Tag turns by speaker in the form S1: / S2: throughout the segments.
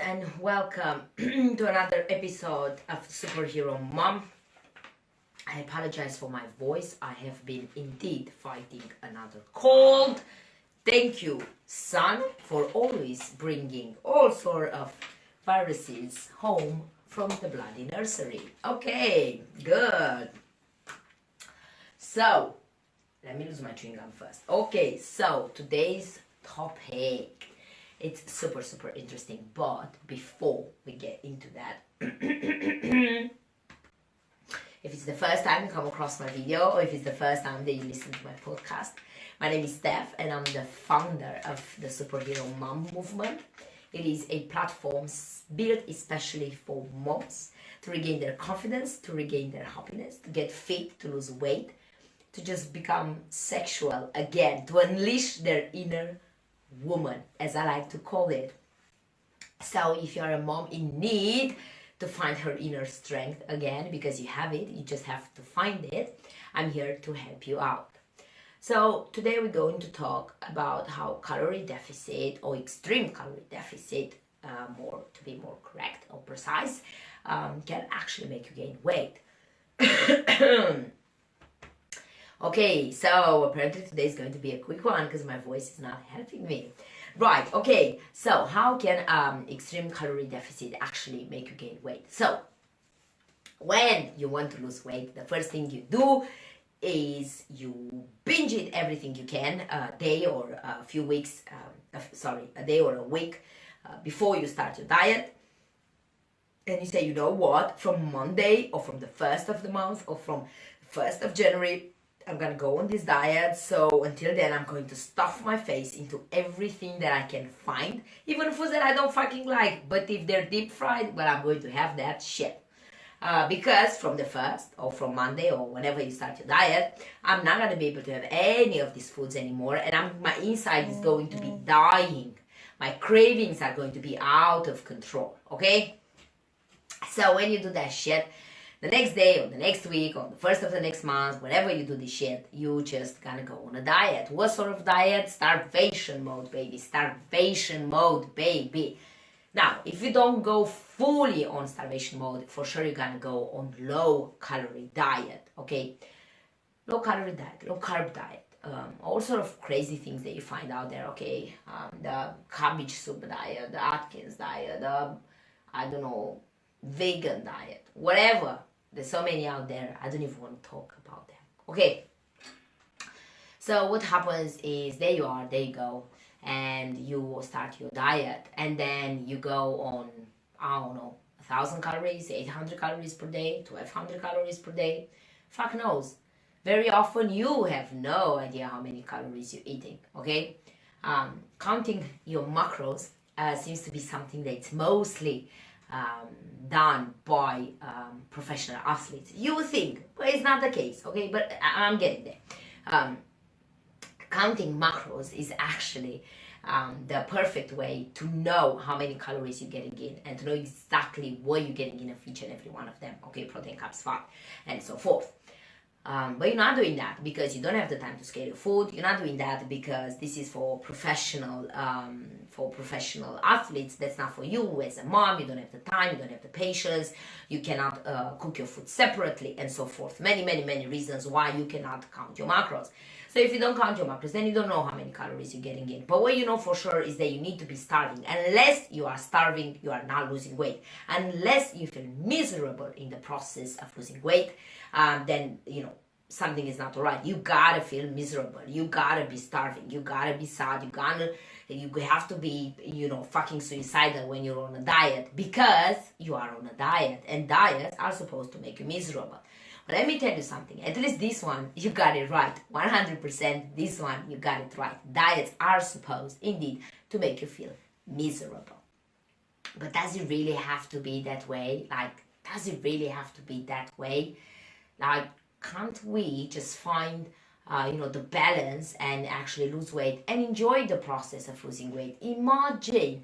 S1: And welcome to another episode of Superhero Mom. I apologize for my voice. I have been indeed fighting another cold. Thank you, son, for always bringing all sort of viruses home from the bloody nursery. Okay, good. So, let me lose my chewing gum first. Okay, so today's topic. It's super interesting, but before we get into that, if it's the first time you come across my video or if it's the first time that you listen to my podcast, my name is Stef and I'm the founder of the Superhero Mom movement. It is a platform built especially for moms to regain their confidence, to regain their happiness, to get fit, to lose weight, to just become sexual again, to unleash their inner woman, as I like to call it. So if you're a mom in need to find her inner strength again, because you have it, you just have to find it, I'm here to help you out. So today we're going to talk about how calorie deficit or extreme calorie deficit, to be more correct or precise, can actually make you gain weight. Okay, so apparently today is going to be a quick one because my voice is not helping me. Right, okay, so how can extreme calorie deficit actually make you gain weight? So, when you want to lose weight, the first thing you do is you binge eat everything you can a day or a few weeks, a day or a week before you start your diet. And you say, you know what, from Monday or from the 1st of the month or from the 1st of January, I'm gonna go on this diet, so until then I'm going to stuff my face into everything that I can find, even foods that I don't fucking like, but if they're deep fried, well, I'm going to have that shit. Because from the 1st or from Monday or whenever you start your diet, I'm not gonna be able to have any of these foods anymore, and my inside is going to be dying. My cravings are going to be out of control, okay? So when you do that shit, the next day or the next week or the 1st of the next month, whenever you do this shit, you just gonna go on a diet. What sort of diet? Starvation mode, baby. Starvation mode, baby. Now, if you don't go fully on starvation mode, for sure you're gonna go on low calorie diet, okay? Low calorie diet, low carb diet. All sort of crazy things that you find out there, okay? The cabbage soup diet, the Atkins diet, I don't know, vegan diet, whatever. There's so many out there, I don't even want to talk about them. Okay, so what happens is there you are, there you go, and you start your diet, and then you go on, I don't know, 1,000 calories, 800 calories per day, 1,200 calories per day, fuck knows. Very often you have no idea how many calories you're eating, okay? Counting your macros seems to be something that's mostly done by professional athletes. You would think, but it's not the case, okay? But I'm getting there. Counting macros is actually the perfect way to know how many calories you're getting in and to know exactly what you're getting in of each and every one of them, okay? Protein, carbs, fat, and so forth. But you're not doing that because you don't have the time to scale your food. You're not doing that because this is for professional athletes. That's not for you as a mom. You don't have the time. You don't have the patience. You cannot cook your food separately and so forth. Many reasons why you cannot count your macros. So if you don't count your macros, then you don't know how many calories you're getting in. But what you know for sure is that you need to be starving. Unless you are starving, you are not losing weight. Unless you feel miserable in the process of losing weight, then, you know, something is not right. You gotta feel miserable. You gotta be starving. You gotta be sad. You have to be, you know, fucking suicidal when you're on a diet because you are on a diet, and diets are supposed to make you miserable. But let me tell you something. At least this one, you got it right. 100%, this one, you got it right. Diets are supposed, indeed, to make you feel miserable. But does it really have to be that way? Like, does it really have to be that way? Like, can't we just find, the balance and actually lose weight and enjoy the process of losing weight? Imagine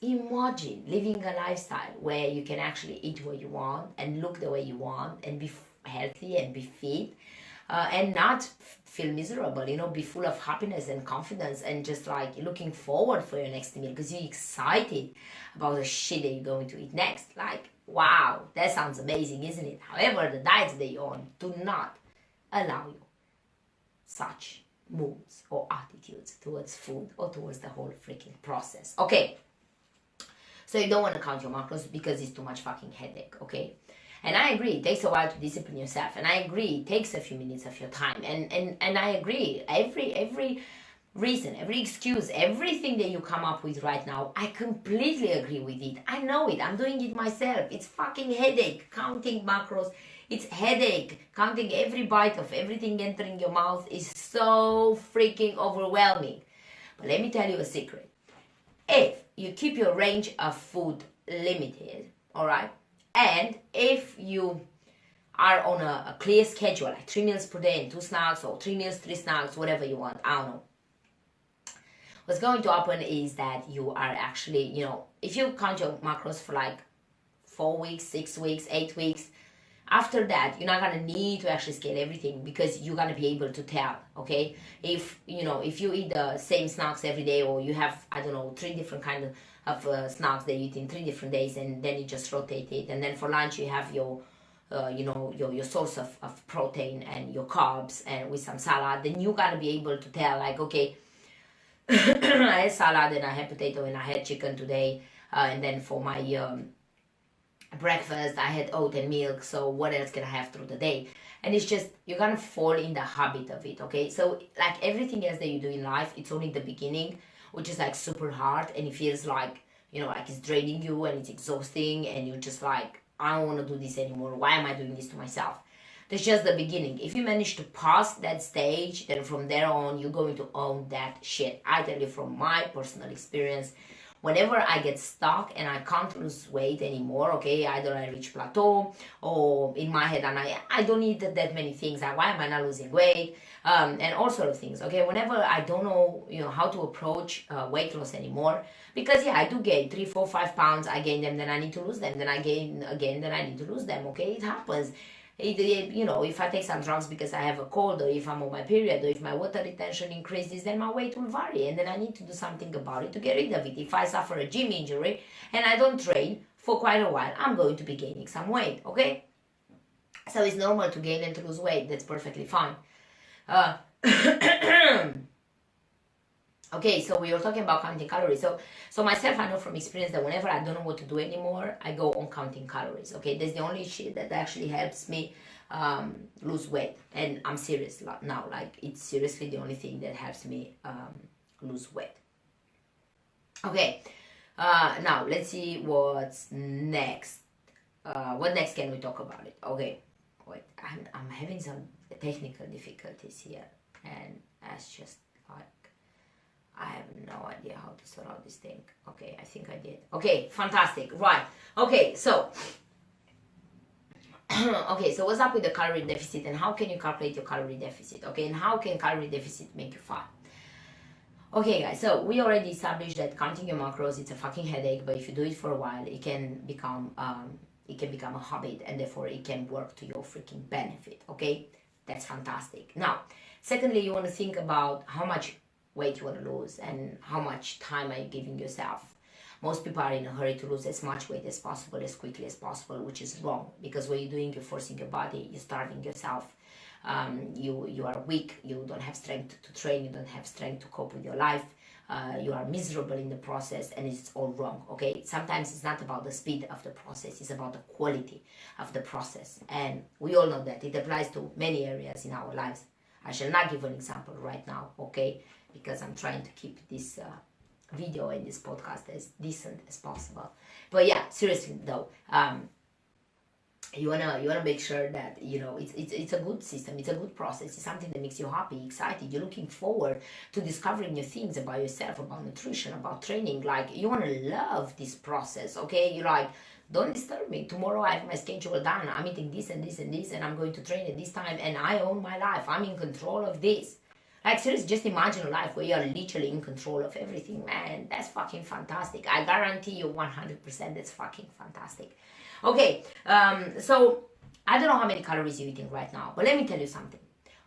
S1: living a lifestyle where you can actually eat what you want and look the way you want and be healthy and be fit. and not feel miserable, be full of happiness and confidence and just like looking forward for your next meal because you're excited about the shit that you're going to eat next. Like, wow, that sounds amazing, isn't it? However, the diets that you're on do not allow you such moods or attitudes towards food or towards the whole freaking process. Okay, so you don't want to count your macros because it's too much fucking headache. Okay, and I agree, it takes a while to discipline yourself, and I agree, it takes a few minutes of your time, and I agree, every reason, every excuse, everything that you come up with right now, I completely agree with it. I know it, I'm doing it myself. It's fucking headache counting macros. It's headache counting every bite of everything entering your mouth. Is so freaking overwhelming. But let me tell you a secret. If you keep your range of food limited, all right, and if you are on a clear schedule, like 3 meals per day and 2 snacks, or 3 meals, 3 snacks, whatever you want, I don't know, what's going to happen is that you are actually, if you count your macros for like 4 weeks, 6 weeks, 8 weeks, after that, you're not gonna need to actually scale everything because you're gonna be able to tell, okay? If you eat the same snacks every day, or you have, I don't know, 3 different kinds of snacks that you eat in 3 different days, and then you just rotate it, and then for lunch you have your your source of protein and your carbs and with some salad, then you gotta be able to tell, like, okay, I had salad and I had potato and I had chicken today, and then for my breakfast I had oat and milk, so what else can I have through the day? And it's just, you're gonna fall in the habit of it, okay? So like everything else that you do in life, it's only the beginning, which is like super hard, and it feels like, like it's draining you and it's exhausting, and you're just like, I don't want to do this anymore. Why am I doing this to myself? That's just the beginning. If you manage to pass that stage, then from there on, you're going to own that shit. I tell you from my personal experience, whenever I get stuck and I can't lose weight anymore, okay, either I reach plateau, or in my head I don't need that many things, like, why am I not losing weight, and all sort of things, okay, whenever I don't know, how to approach weight loss anymore, because I do gain 3, 4, 5 pounds, I gain them, then I need to lose them, then I gain again, then I need to lose them, okay, it happens. If I take some drugs because I have a cold, or if I'm on my period, or if my water retention increases, then my weight will vary, and then I need to do something about it to get rid of it. If I suffer a gym injury and I don't train for quite a while, I'm going to be gaining some weight, okay? So it's normal to gain and to lose weight. That's perfectly fine. Okay, so we were talking about counting calories. So myself, I know from experience that whenever I don't know what to do anymore, I go on counting calories. Okay, that's the only shit that actually helps me lose weight. And I'm serious now. Like, it's seriously the only thing that helps me lose weight. Okay, now let's see what's next. What next can we talk about it? Okay, wait, I'm having some technical difficulties here, and that's just like, I have no idea how to sort out this thing. Okay, I think I did. Okay, fantastic. Right. Okay, so okay, so what's up with the calorie deficit, and how can you calculate your calorie deficit? Okay, and how can calorie deficit make you fat? Okay, guys, so we already established that counting your macros, it's a fucking headache, but if you do it for a while, it can become a habit, and therefore it can work to your freaking benefit. Okay, that's fantastic. Now, secondly, you want to think about how much weight you want to lose and how much time are you giving yourself. Most people are in a hurry to lose as much weight as possible, as quickly as possible, which is wrong, because what you're doing, you're forcing your body, you're starving yourself. You are weak, you don't have strength to train, you don't have strength to cope with your life, you are miserable in the process, and it's all wrong. Okay, sometimes it's not about the speed of the process, it's about the quality of the process, and we all know that it applies to many areas in our lives. I shall not give an example right now, okay, because I'm trying to keep this video and this podcast as decent as possible. But yeah, seriously though, you wanna make sure that it's a good system, it's a good process, it's something that makes you happy, excited. You're looking forward to discovering new things about yourself, about nutrition, about training. Like, you wanna love this process, okay? You're like, don't disturb me. Tomorrow I have my schedule done. I'm eating this and this and this, and I'm going to train at this time, and I own my life. I'm in control of this. Like, seriously, just imagine a life where you're literally in control of everything, man. That's fucking fantastic. I guarantee you 100% that's fucking fantastic. Okay, so I don't know how many calories you're eating right now, but let me tell you something.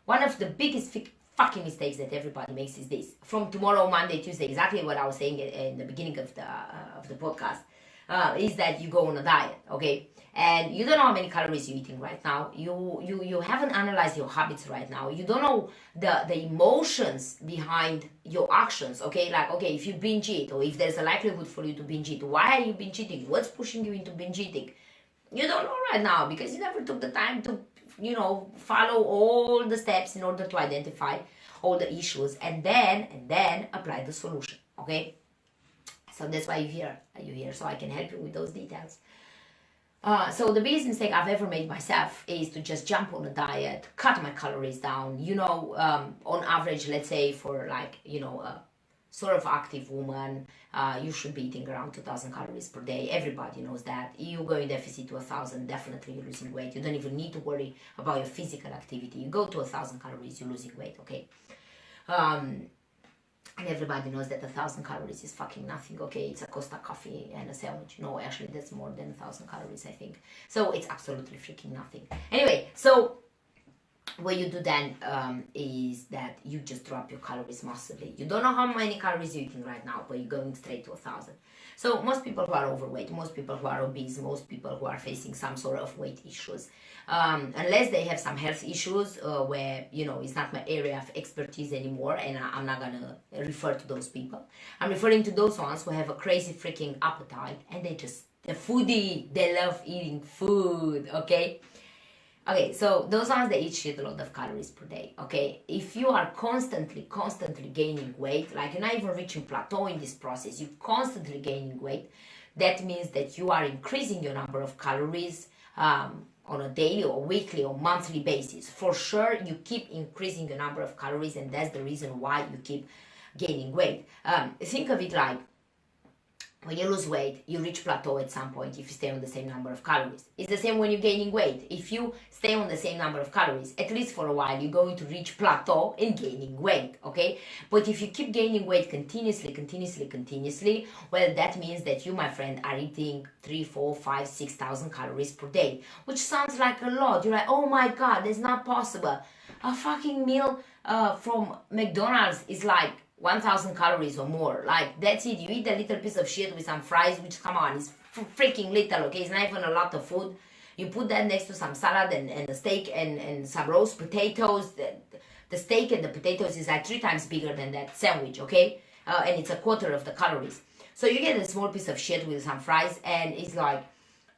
S1: One of the biggest fucking mistakes that everybody makes is this. From tomorrow, Monday, Tuesday, exactly what I was saying in the beginning of the podcast, is that you go on a diet, okay? And you don't know how many calories you're eating right now. You haven't analyzed your habits right now. You don't know the emotions behind your actions, okay? Like, okay, if you binge eat, or if there's a likelihood for you to binge eat, why are you binge eating? What's pushing you into binge eating? You don't know right now because you never took the time to, follow all the steps in order to identify all the issues and then apply the solution, okay? So that's why you're here so I can help you with those details. So the biggest mistake I've ever made myself is to just jump on a diet, cut my calories down. On average, let's say for a sort of active woman, you should be eating around 2,000 calories per day. Everybody knows that. You go in deficit to 1,000, definitely you're losing weight. You don't even need to worry about your physical activity. You go to 1,000 calories, you're losing weight, okay? And everybody knows that 1,000 calories is fucking nothing, okay? It's a Costa coffee and a sandwich. No, actually, that's more than 1,000 calories, I think. So it's absolutely freaking nothing. Anyway, so what you do then is that you just drop your calories massively. You don't know how many calories you're eating right now, but you're going straight to 1,000. So most people who are overweight, most people who are obese, most people who are facing some sort of weight issues, unless they have some health issues where, it's not my area of expertise anymore, and I'm not going to refer to those people. I'm referring to those ones who have a crazy freaking appetite, and they're foodie. They love eating food, okay? Okay, so those ones, they eat shitload of calories per day, okay? If you are constantly gaining weight, like you're not even reaching plateau in this process, you're constantly gaining weight, that means that you are increasing your number of calories on a daily or weekly or monthly basis. For sure, you keep increasing the number of calories, and that's the reason why you keep gaining weight. Think of it like, when you lose weight, you reach plateau at some point if you stay on the same number of calories. It's the same when you're gaining weight. If you stay on the same number of calories, at least for a while, you're going to reach plateau in gaining weight, okay? But if you keep gaining weight continuously, well, that means that you, my friend, are eating 3, 4, 5, 6,000 calories per day, which sounds like a lot. You're like, oh my God, that's not possible. A fucking meal from McDonald's is like 1,000 calories or more. Like, that's it. You eat a little piece of shit with some fries, which, come on, is freaking little, okay? It's not even a lot of food. You put that next to some salad and a steak and some roast potatoes. The steak and the potatoes is like 3 times bigger than that sandwich, okay? And it's a quarter of the calories. So you get a small piece of shit with some fries, and it's like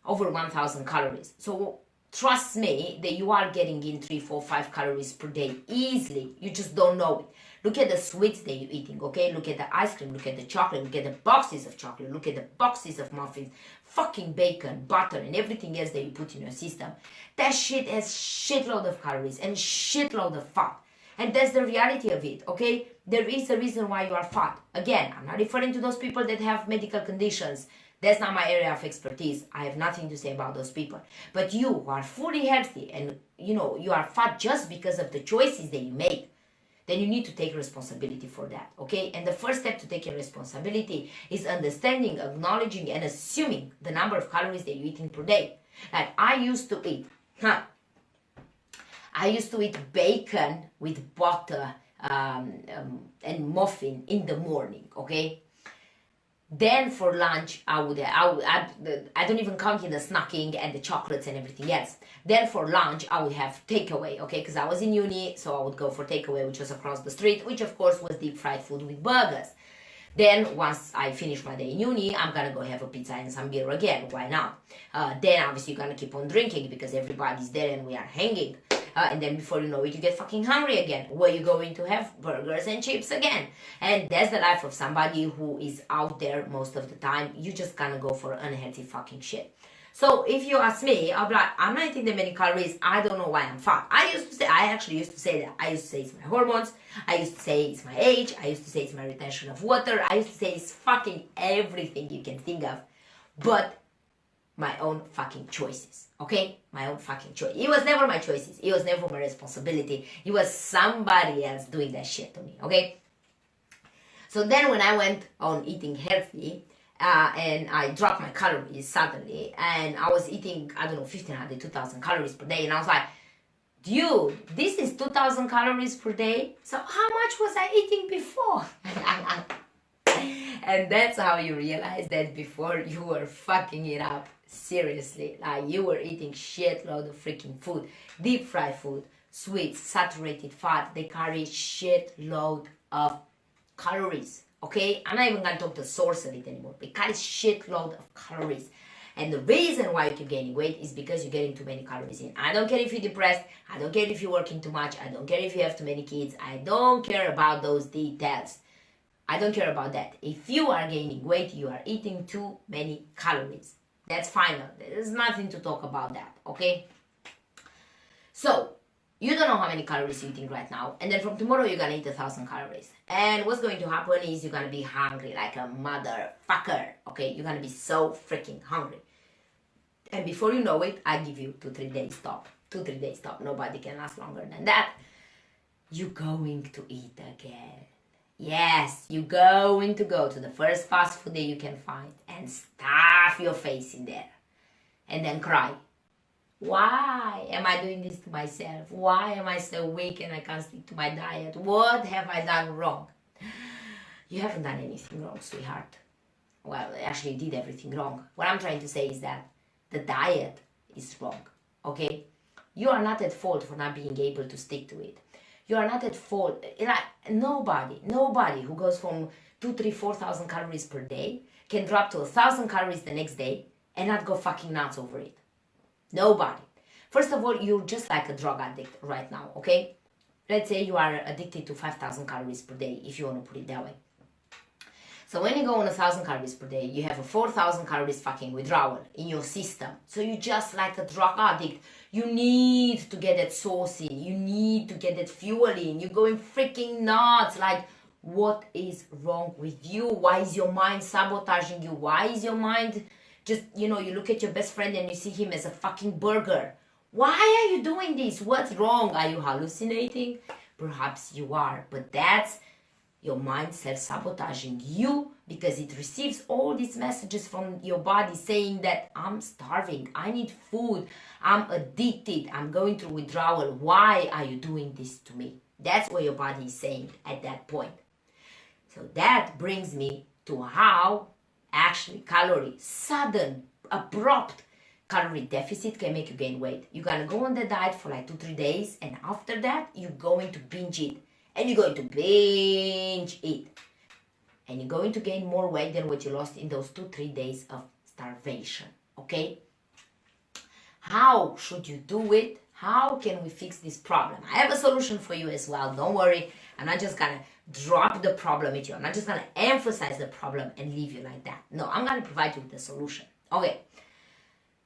S1: over 1,000 calories. So trust me that you are getting in 3, 4, 5 calories per day easily. You just don't know it. Look at the sweets that you're eating, okay? Look at the ice cream, look at the chocolate, look at the boxes of chocolate, look at the boxes of muffins, fucking bacon, butter, and everything else that you put in your system. That shit has shitload of calories and shitload of fat. And that's the reality of it, okay? There is a reason why you are fat. Again, I'm not referring to those people that have medical conditions. That's not my area of expertise. I have nothing to say about those people. But you who are fully healthy and, you are fat just because of the choices that you make, then you need to take responsibility for that, okay? And the first step to taking responsibility is understanding, acknowledging, and assuming the number of calories that you're eating per day. Like, I used to eat bacon with butter and muffin in the morning, okay? Then for lunch, I don't even count in the snacking and the chocolates and everything else. Then for lunch, I would have takeaway, okay? Because I was in uni, so I would go for takeaway, which was across the street, which of course was deep fried food with burgers. Then once I finish my day in uni, I'm gonna go have a pizza and some beer again. Why not? Then obviously you're gonna keep on drinking because everybody's there and we are hanging. And then before you know it, you get fucking hungry again. Where you going to have burgers and chips again. And that's the life of somebody who is out there most of the time. You just gonna go for unhealthy fucking shit. So if you ask me, I'll be like, I'm not eating that many calories. I don't know why I'm fat. I actually used to say that. I used to say it's my hormones. I used to say it's my age. I used to say it's my retention of water. I used to say it's fucking everything you can think of. But my own fucking choices, okay? My own fucking choice. It was never my choices. It was never my responsibility. It was somebody else doing that shit to me, okay? So then when I went on eating healthy, and I dropped my calories suddenly, and I was eating, 1,500, 2,000 calories per day, and I was like, dude, this is 2,000 calories per day. So how much was I eating before? And that's how you realize that before you were fucking it up. Seriously, like you were eating shitload of freaking food, deep fried food, sweets, saturated fat. They carry shitload of calories. Okay, I'm not even gonna talk the source of it anymore. It carries shitload of calories. And the reason why you keep gaining weight is because you're getting too many calories in. I don't care if you're depressed. I don't care if you're working too much. I don't care if you have too many kids. I don't care about those details. I don't care about that. If you are gaining weight, you are eating too many calories. That's final. There's nothing to talk about that, okay? So, you don't know how many calories you're eating right now, and then from tomorrow you're gonna eat 1,000 calories. And what's going to happen is you're gonna be hungry like a motherfucker, okay? You're gonna be so freaking hungry. And before you know it, I give you 2-3 days stop. 2-3 days stop. Nobody can last longer than that. You're going to eat again. Yes, you're going to go to the first fast food that you can find and stuff your face in there and then cry. Why am I doing this to myself? Why am I so weak and I can't stick to my diet? What have I done wrong? You haven't done anything wrong, sweetheart. Well, actually, you did everything wrong. What I'm trying to say is that the diet is wrong, okay? You are not at fault for not being able to stick to it. You are not at fault. Like nobody who goes from 2, 3, 4,000 calories per day can drop to 1,000 calories the next day and not go fucking nuts over it. Nobody. First of all, you're just like a drug addict right now, okay? Let's say you are addicted to 5,000 calories per day, if you want to put it that way. So when you go on 1,000 calories per day, you have a 4,000 calories fucking withdrawal in your system. So you're just like a drug addict. You need to get that sauce in. You need to get that fuel in. You're going freaking nuts. Like, what is wrong with you? Why is your mind sabotaging you? Why is your mind just, you look at your best friend and you see him as a fucking burger. Why are you doing this? What's wrong? Are you hallucinating? Perhaps you are, but that's your mind self-sabotaging you because it receives all these messages from your body saying that I'm starving, I need food, I'm addicted, I'm going through withdrawal. Why are you doing this to me? That's what your body is saying at that point. So that brings me to how actually sudden, abrupt calorie deficit can make you gain weight. You're gonna go on the diet for like 2-3 days, and after that, you're going to binge it. And you're going to binge it. And you're going to gain more weight than what you lost in those 2-3 days of starvation. Okay? How should you do it? How can we fix this problem? I have a solution for you as well. Don't worry. I'm not just gonna drop the problem at you. I'm not just gonna emphasize the problem and leave you like that. No, I'm gonna provide you with the solution. Okay.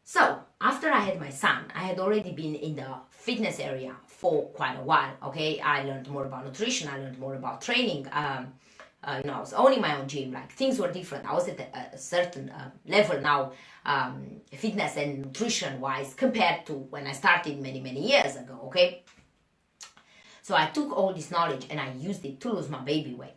S1: So, after I had my son, I had already been in the fitness area for quite a while, okay? I learned more about nutrition, I learned more about training. I was owning my own gym, like things were different. I was at a certain level now, fitness and nutrition-wise, compared to when I started many, many years ago, okay? So I took all this knowledge and I used it to lose my baby weight.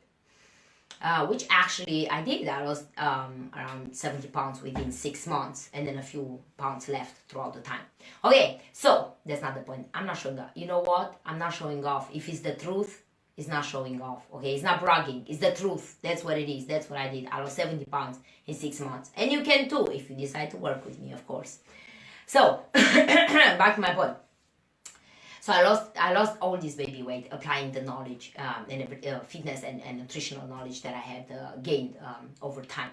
S1: Which actually I did. I lost around 70 pounds within 6 months and then a few pounds left throughout the time. Okay, so that's not the point. I'm not showing off. You know what? I'm not showing off. If it's the truth, it's not showing off. Okay, it's not bragging. It's the truth. That's what it is. That's what I did. I lost 70 pounds in 6 months. And you can too if you decide to work with me, of course. So, back to my point. So I lost all this baby weight applying the knowledge and fitness and nutritional knowledge that I had gained over time.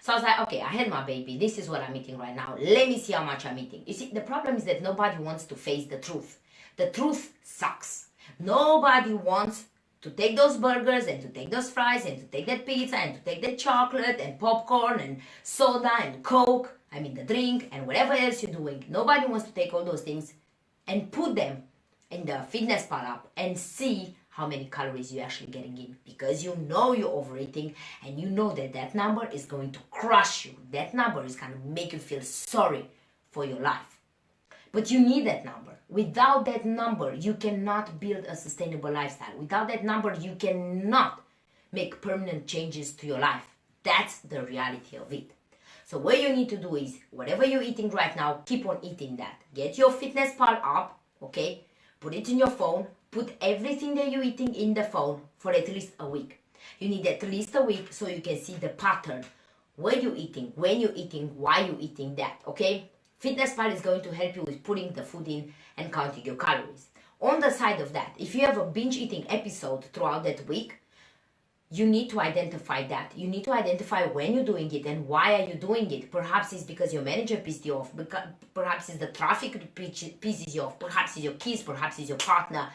S1: So I was like, okay, I had my baby. This is what I'm eating right now. Let me see how much I'm eating. You see, the problem is that nobody wants to face the truth. The truth sucks. Nobody wants to take those burgers and to take those fries and to take that pizza and to take that chocolate and popcorn and soda and Coke, I mean the drink and whatever else you're doing. Nobody wants to take all those things and put them in the fitness pal app and see how many calories you're actually getting in, because you know you're overeating and you know that that number is going to crush you. That number is going to make you feel sorry for your life. But you need that number. Without that number, you cannot build a sustainable lifestyle. Without that number, you cannot make permanent changes to your life. That's the reality of it. So what you need to do is, whatever you're eating right now, keep on eating that. Get your fitness pal app, okay? put it in your phone, put everything that you're eating in the phone for at least a week. You need at least a week so you can see the pattern. Where you're eating, when you're eating, why you're eating that, okay? FitnessPal is going to help you with putting the food in and counting your calories. On the side of that, if you have a binge eating episode throughout that week, you need to identify that. You need to identify when you're doing it and why are you doing it. Perhaps it's because your manager pissed you off. Perhaps it's the traffic that pisses you off. Perhaps it's your kids. Perhaps it's your partner.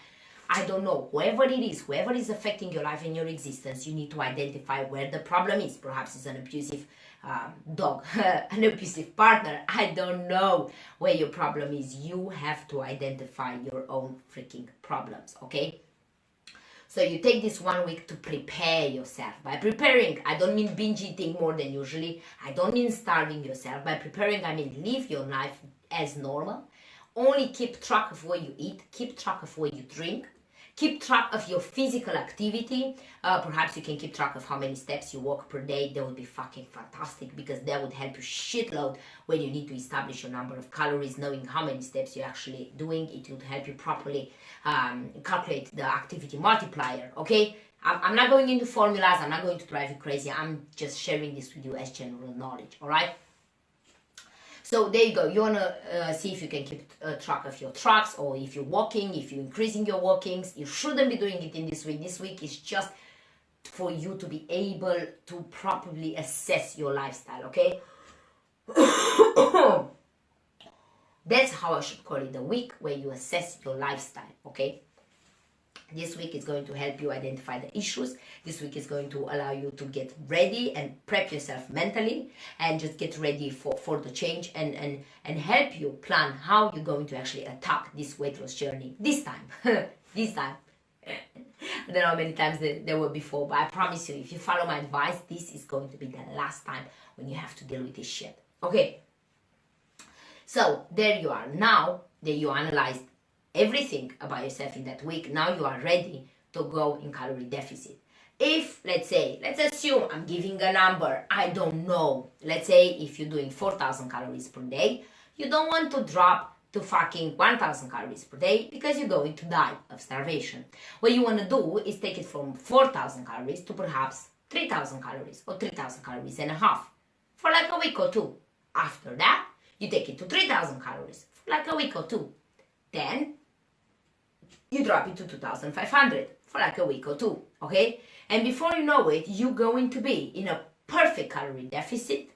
S1: I don't know. Whoever it is, whoever is affecting your life and your existence, you need to identify where the problem is. Perhaps it's an abusive dog, an abusive partner. I don't know where your problem is. You have to identify your own freaking problems, okay? So you take this 1 week to prepare yourself. By preparing, I don't mean binge eating more than usually. I don't mean starving yourself. By preparing, I mean live your life as normal. Only keep track of what you eat. Keep track of what you drink. Keep track of your physical activity. Perhaps you can keep track of how many steps you walk per day. That would be fucking fantastic because that would help you shitload when you need to establish your number of calories. Knowing how many steps you're actually doing, it would help you properly calculate the activity multiplier, okay? I'm not going into formulas. I'm not going to drive you crazy. I'm just sharing this with you as general knowledge, all right? So there you go. You want to see if you can keep track of your tracks, or if you're walking, if you're increasing your walkings. You shouldn't be doing it in this week. This week is just for you to be able to properly assess your lifestyle, okay? That's how I should call it, the week where you assess your lifestyle, okay? This week is going to help you identify the issues. This week is going to allow you to get ready and prep yourself mentally and just get ready for the change and help you plan how you're going to actually attack this weight loss journey this time. This time. I don't know how many times there were before, but I promise you, if you follow my advice, this is going to be the last time when you have to deal with this shit. Okay. So there you are. Now that you analyzed everything about yourself in that week, now you are ready to go in calorie deficit. If, let's assume I'm giving a number, I don't know. Let's say if you're doing 4,000 calories per day, you don't want to drop to fucking 1,000 calories per day because you're going to die of starvation. What you want to do is take it from 4,000 calories to perhaps 3,000 calories or 3,000 calories and a half for like a week or two. After that, you take it to 3,000 calories for like a week or two. Then you drop it to 2,500 for like a week or two, okay? And before you know it, you're going to be in a perfect calorie deficit.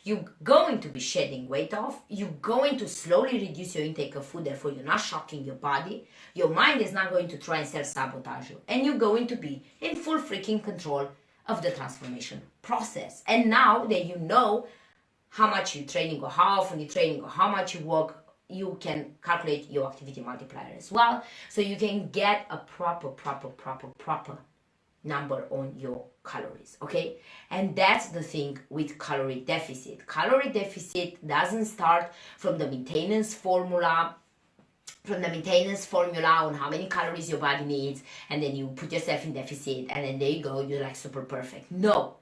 S1: You're going to be shedding weight off. You're going to slowly reduce your intake of food, therefore you're not shocking your body. Your mind is not going to try and self-sabotage you. And you're going to be in full freaking control of the transformation process. And now that you know how much you're training or how often you're training or how much you walk, you can calculate your activity multiplier as well, so you can get a proper number on your calories, okay? And that's the thing with calorie deficit. Calorie deficit doesn't start from the maintenance formula, on how many calories your body needs, and then you put yourself in deficit, and then there you go, you're like super perfect. No.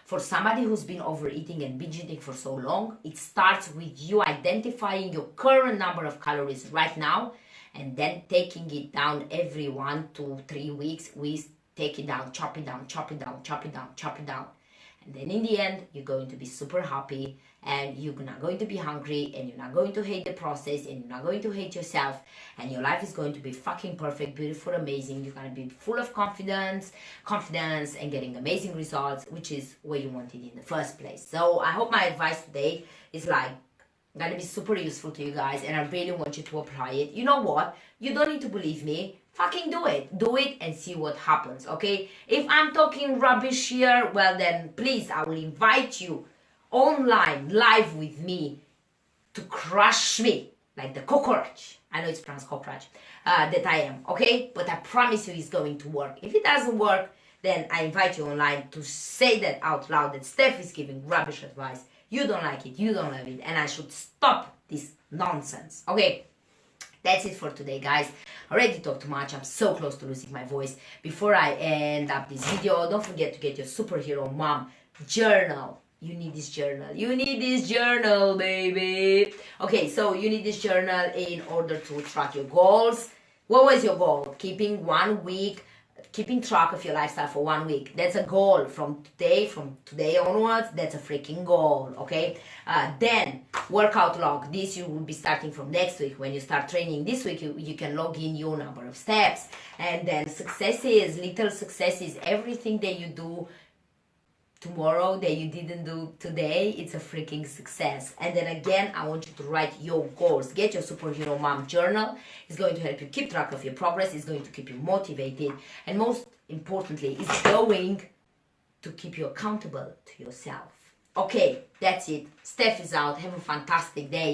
S1: For somebody who's been overeating and binge eating for so long, it starts with you identifying your current number of calories right now and then taking it down every 1 to 3 weeks. We take it down, chop it down. And then in the end, you're going to be super happy and you're not going to be hungry and you're not going to hate the process and you're not going to hate yourself and your life is going to be fucking perfect, beautiful, amazing. You're going to be full of confidence and getting amazing results, which is what you wanted in the first place. So I hope my advice today is like going to be super useful to you guys and I really want you to apply it. You know what? You don't need to believe me. Fucking do it and see what happens, okay? If I'm talking rubbish here, well then please, I will invite you online, live with me to crush me like the cockroach. I know it's pronounced cockroach, that I am, okay? But I promise you it's going to work. If it doesn't work, then I invite you online to say that out loud, that Stef is giving rubbish advice. You don't like it, you don't love it, and I should stop this nonsense, okay? That's it for today, guys. I already talked too much. I'm so close to losing my voice. Before I end up this video, don't forget to get your superhero mom journal. You need this journal. You need this journal, baby. Okay, so you need this journal in order to track your goals, What was your goal? Keeping 1 week, keeping track of your lifestyle for 1 week. That's a goal from today onwards. That's a freaking goal, okay? Then workout log. This you will be starting from next week. When you start training this week, you can log in your number of steps, and then successes, little successes, everything that you do tomorrow that you didn't do today, it's a freaking success. And then again, I want you to write your goals. Get your superhero mom journal. It's going to help you keep track of your progress. It's going to keep you motivated, and most importantly, it's going to keep you accountable to yourself. Okay, that's it. Steph is out. Have a fantastic day.